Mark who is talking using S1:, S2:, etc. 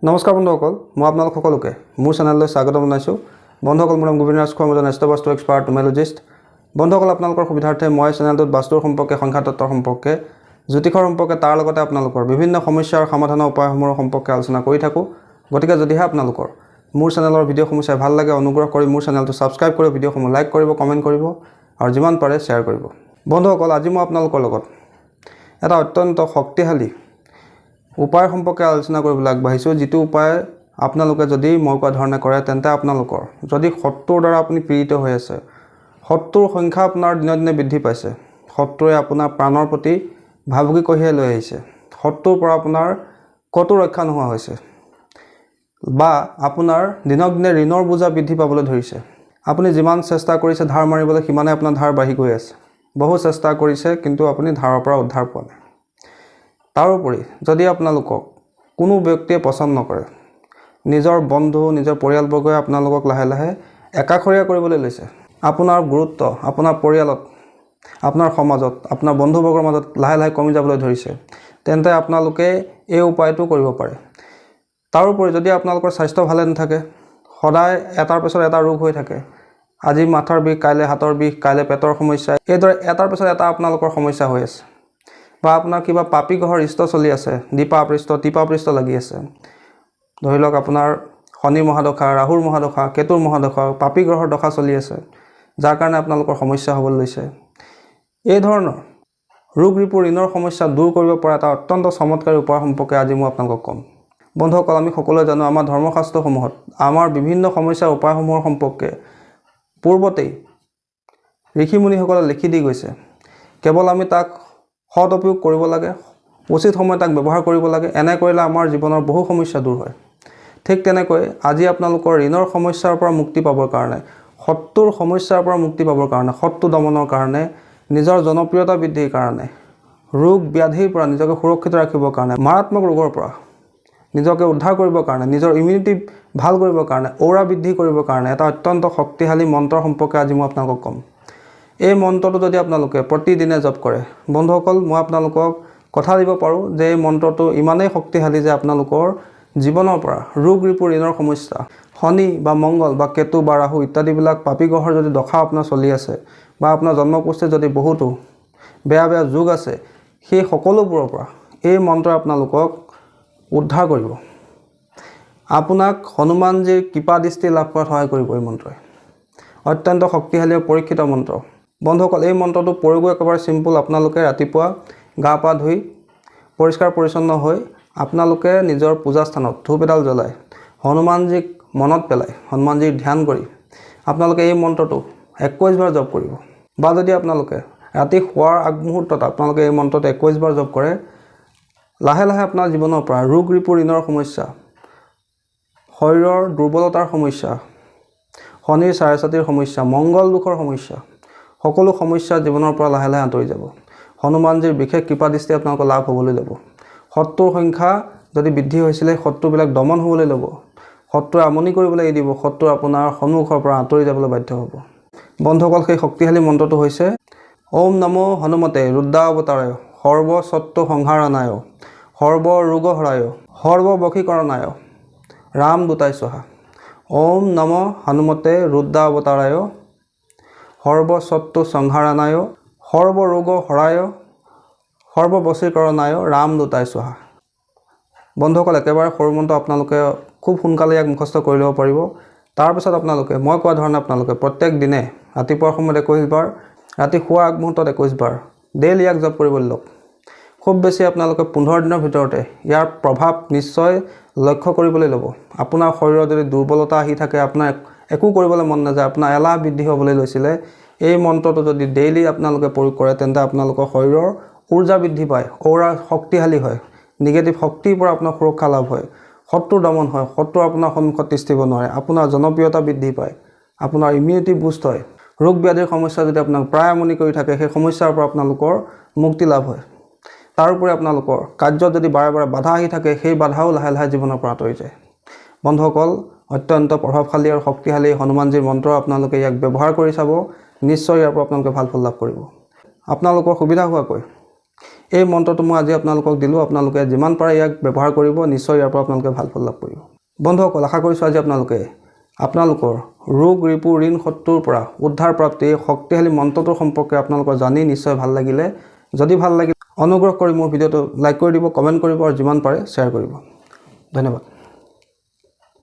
S1: নমস্কাৰ বন্ধুসকল, মই আপোনালোক সকলোকে মোৰ চেনেললৈ স্বাগতম জনাইছোঁ। বন্ধুসকল, মোৰ নাম গোবিন্দ ৰাজ খোৱা, মই এজন বাস্তু এক্সপাৰ্ট নুমেৰলজিষ্ট। বন্ধুসকল, আপোনালোকৰ সুবিধাৰ্থে মই চেনেলটোত বাস্তুৰ সম্পৰ্কে, সংখ্যাতত্বৰ সম্পৰ্কে, জ্যোতিষৰ সম্পৰ্কে, তাৰ লগতে আপোনালোকৰ বিভিন্ন সমস্যাৰ সমাধানৰ উপায়সমূহৰ সম্পৰ্কে আলোচনা কৰি থাকোঁ। গতিকে যদিহে আপোনালোকৰ মোৰ চেনেলৰ ভিডিঅ'সমূহ চাই ভাল লাগে, অনুগ্ৰহ কৰি মোৰ চেনেলটো ছাবস্ক্ৰাইব কৰি ভিডিঅ'সমূহ লাইক কৰিব, কমেণ্ট কৰিব আৰু যিমান পাৰে শ্বেয়াৰ কৰিব। বন্ধুসকল, আজি মই আপোনালোকৰ লগত এটা অত্যন্ত শক্তিশালী উপায় সম্পৰ্কে আলোচনা কৰিবলৈ আগবাঢ়িছোঁ, যিটো উপায় আপোনালোকে যদি মই কোৱা ধৰণে কৰে তেন্তে আপোনালোকৰ যদি শত্ৰুৰ দ্বাৰা আপুনি পীড়িত হৈ আছে, শত্ৰুৰ সংখ্যা আপোনাৰ দিনে দিনে বৃদ্ধি পাইছে, শত্ৰুৱে আপোনাৰ প্ৰাণৰ প্ৰতি ভাবুকি কঢ়িয়াই লৈ আহিছে, শত্ৰুৰ পৰা আপোনাৰ ক'তো ৰক্ষা নোহোৱা হৈছে, বা আপোনাৰ দিনক দিনে ঋণৰ বোজা বৃদ্ধি পাবলৈ ধৰিছে। আপুনি যিমান চেষ্টা কৰিছে ধাৰ মাৰিবলৈ, সিমানে আপোনাৰ ধাৰ বাঢ়ি গৈ আছে। বহু চেষ্টা কৰিছে কিন্তু আপুনি ধাৰৰ পৰা উদ্ধাৰ পোৱা নাই। তাৰোপৰি যদি আপোনালোকক কোনো ব্যক্তিয়ে পচন্দ নকৰে, নিজৰ বন্ধু, নিজৰ পৰিয়ালবৰ্গই আপোনালোকক লাহে লাহে একাষৰীয়া কৰিবলৈ লৈছে, আপোনাৰ গুৰুত্ব আপোনাৰ পৰিয়ালত, আপোনাৰ সমাজত, আপোনাৰ বন্ধুবৰ্গৰ মাজত লাহে লাহে কমি যাবলৈ ধৰিছে, তেন্তে আপোনালোকে এই উপায়টো কৰিব পাৰে। তাৰোপৰি যদি আপোনালোকৰ স্বাস্থ্য ভালে নাথাকে, সদায় এটাৰ পিছত এটা ৰোগ হৈ থাকে, আজি মাথাৰ বিষ, কাইলৈ হাতৰ বিষ, কাইলৈ পেটৰ সমস্যা, এইদৰে এটাৰ পিছত এটা আপোনালোকৰ সমস্যা হৈ আছে, বা আপোনাৰ কিবা পাপী গ্ৰহৰ ৰিষ্ট চলি আছে, টিপা লাগি আছে, ধৰি লওক আপোনাৰ শনি মহাদশা, ৰাহুৰ মহাদশা, কেতুৰ মহাদশা, পাপী গ্ৰহৰ দশা চলি আছে, যাৰ কাৰণে আপোনালোকৰ সমস্যা হ'বলৈ লৈছে। এই ধৰণৰ ৰোগ ৰিপু, ঋণৰ সমস্যা দূৰ কৰিব পৰা এটা অত্যন্ত চমৎকাৰী উপায় সম্পৰ্কে আজি মই আপোনালোকক ক'ম। বন্ধুসকল, আমি সকলোৱে জানো আমাৰ ধৰ্মশাস্ত্ৰসমূহত আমাৰ বিভিন্ন সমস্যাৰ উপায়সমূহৰ সম্পৰ্কে পূৰ্বতেই ঋষিমুনিসকলে লিখি দি গৈছে। কেৱল আমি তাক সৎ উপয়োগ কৰিব লাগে, উচিত সময়ত তাক ব্যৱহাৰ কৰিব লাগে। এনে কৰিলে আমাৰ জীৱনৰ বহু সমস্যা দূৰ হয়। ঠিক তেনেকৈ আজি আপোনালোকৰ ঋণৰ সমস্যাৰ পৰা মুক্তি পাবৰ কাৰণে, শত্ৰুৰ সমস্যাৰ পৰা মুক্তি পাবৰ কাৰণে, শত্ৰু দমনৰ কাৰণে, নিজৰ জনপ্ৰিয়তা বৃদ্ধিৰ কাৰণে, ৰোগ ব্যাধিৰ পৰা নিজকে সুৰক্ষিত ৰাখিবৰ কাৰণে, মাৰাত্মক ৰোগৰ পৰা নিজকে উদ্ধাৰ কৰিবৰ কাৰণে, নিজৰ ইমিউনিটি ভাল কৰিবৰ কাৰণে, ঔৰা বৃদ্ধি কৰিবৰ কাৰণে এটা অত্যন্ত শক্তিশালী মন্ত্ৰৰ সম্পৰ্কে আজি মই আপোনালোকক ক'ম। এই মন্ত্ৰটো যদি আপোনালোকে প্ৰতিদিনে জপ কৰে, বন্ধুসকল, মই আপোনালোকক কথা দিব পাৰোঁ যে এই মন্ত্ৰটো ইমানেই শক্তিশালী যে আপোনালোকৰ জীৱনৰ পৰা ৰোগ ৰিপু, ঋণৰ সমস্যা, শনি বা মংগল বা কেতু বা ৰাহু ইত্যাদিবিলাক পাপী গ্ৰহৰ যদি দশা আপোনাৰ চলি আছে, বা আপোনাৰ জন্মকুষ্ঠিত যদি বহুতো বেয়া বেয়া যোগ আছে, সেই সকলোবোৰৰ পৰা এই মন্ত্ৰই আপোনালোকক উদ্ধাৰ কৰিব। আপোনাক হনুমানজীৰ কৃপা দৃষ্টি লাভ কৰাত সহায় কৰিব। এই মন্ত্ৰই অত্যন্ত শক্তিশালী আৰু পৰীক্ষিত মন্ত্ৰ। বন্ধুসকল, এই মন্ত্ৰটো প্ৰয়োগো একেবাৰে চিম্পুল। আপোনালোকে ৰাতিপুৱা গা পা ধুই পৰিষ্কাৰ পৰিচ্ছন্ন হৈ আপোনালোকে নিজৰ পূজাস্থানত ধূপ এডাল জ্বলাই হনুমানজীক মনত পেলাই, হনুমানজীক ধ্যান কৰি আপোনালোকে এই মন্ত্ৰটো 21 বাৰ জপ কৰিব। বা যদি আপোনালোকে ৰাতি শোৱাৰ আগমুহূৰ্তত আপোনালোকে এই মন্ত্ৰটো 21 বাৰ জপ কৰে, লাহে লাহে আপোনাৰ জীৱনৰ পৰা ৰোগ ৰিপু, ঋণৰ সমস্যা, শৰীৰৰ দুৰ্বলতাৰ সমস্যা, শনিৰ চাৰেচাতিৰ সমস্যা, মংগল দোষৰ সমস্যা, সকলো সমস্যা জীৱনৰ পৰা লাহে লাহে আঁতৰি যাব। হনুমানজীৰ বিশেষ কৃপা দৃষ্টি আপোনালোকৰ লাভ হ'বলৈ ল'ব। শত্ৰুৰ সংখ্যা যদি বৃদ্ধি হৈছিলে, শত্ৰুবিলাক দমন হ'বলৈ ল'ব। শত্ৰুৱে আমনি কৰিবলৈ এৰি দিব। শত্ৰু আপোনাৰ সন্মুখৰ পৰা আঁতৰি যাবলৈ বাধ্য হ'ব। বন্ধুসকল, সেই শক্তিশালী মন্ত্ৰটো হৈছে ওম নমো হনুমতে ৰুদ্ৰাৱতাৰায় সৰ্ব শত্ৰু সংহাৰণায় সৰ্ব ৰোগহৰায় সৰ্ব বশীকৰণায় ৰাম দূতায় স্বাহা। ওম নমো হনুমতে ৰুদ্ৰাৱতাৰায় সৰ্ব শত্ৰু সংহাৰণায় সৰ্ব ৰোগ হৰায় সৰ্ব বশীকৰণায় ৰাম দূতায় স্বাহা। বন্ধুসকল, একেবাৰে সৰু মন্ত্ৰ আপোনালোকে খুব সোনকালে ইয়াক মুখস্থ কৰি ল'ব পাৰিব। তাৰপিছত আপোনালোকে মই কোৱা ধৰণে আপোনালোকে প্ৰত্যেক দিনে ৰাতিপুৱাৰ সময়ত 21 বাৰ, ৰাতি শোৱাৰ আগমুহূৰ্তত 21 বাৰ ডেইলি ইয়াক জপ কৰিবলৈ লওক। খুব বেছি আপোনালোকে 15 দিনৰ ভিতৰতে ইয়াৰ প্ৰভাৱ নিশ্চয় লক্ষ্য কৰিবলৈ ল'ব। আপোনাৰ শৰীৰত যদি দুৰ্বলতা আহি থাকে, আপোনাৰ একো কৰিবলৈ মন নাযায়, আপোনাৰ এলাহ বৃদ্ধি হ'বলৈ লৈছিলে, এই মন্ত্ৰটো যদি ডেইলি আপোনালোকে প্ৰয়োগ কৰে তেন্তে আপোনালোকৰ শৰীৰৰ ঊৰ্জা বৃদ্ধি পায়, ঔৰা শক্তিশালী হয়, নিগেটিভ শক্তিৰ পৰা আপোনাৰ সুৰক্ষা লাভ হয়, শত্ৰু দমন হয়, শত্ৰু আপোনাৰ সন্মুখত তিষ্ঠিব নোৱাৰে, আপোনাৰ জনপ্ৰিয়তা বৃদ্ধি পায়, আপোনাৰ ইমিউনিটি বুষ্ট হয়, ৰোগ ব্যাধিৰ সমস্যা যদি আপোনাক প্ৰায় আমনি কৰি থাকে, সেই সমস্যাৰ পৰা আপোনালোকৰ মুক্তি লাভ হয়। তাৰোপৰি আপোনালোকৰ কাৰ্যত যদি বাৰে বাৰে বাধা আহি থাকে, সেই বাধাও লাহে লাহে জীৱনৰ পৰা আঁতৰি যায়। বন্ধুসকল, অত্যন্ত প্ৰভাৱশালী আৰু শক্তিশালী হনুমানজীৰ মন্ত্ৰ। আপোনালোকে ইয়াক ব্যৱহাৰ কৰি চাব, নিশ্চয় ইয়াৰ পৰা আপোনালোকে ভাল ফল লাভ কৰিব। আপোনালোকৰ সুবিধা হোৱাকৈ এই মন্ত্ৰটো মই আজি আপোনালোকক দিলোঁ। আপোনালোকে যিমান পাৰে ইয়াক ব্যৱহাৰ কৰিব, নিশ্চয় ইয়াৰ পৰা আপোনালোকে ভাল ফল লাভ কৰিব। বন্ধুসকল, আশা কৰিছোঁ আজি আপোনালোকৰ ৰোগ ৰিপু ঋণ শত্ৰুৰ পৰা উদ্ধাৰ প্ৰাপ্তি এই শক্তিশালী মন্ত্ৰটোৰ সম্পৰ্কে আপোনালোকৰ জানি নিশ্চয় ভাল লাগিলে। যদি ভাল লাগিলে অনুগ্ৰহ কৰি মোৰ ভিডিঅ'টো লাইক কৰি দিব, কমেণ্ট কৰিব আৰু যিমান পাৰে শ্বেয়াৰ কৰিব। ধন্যবাদ।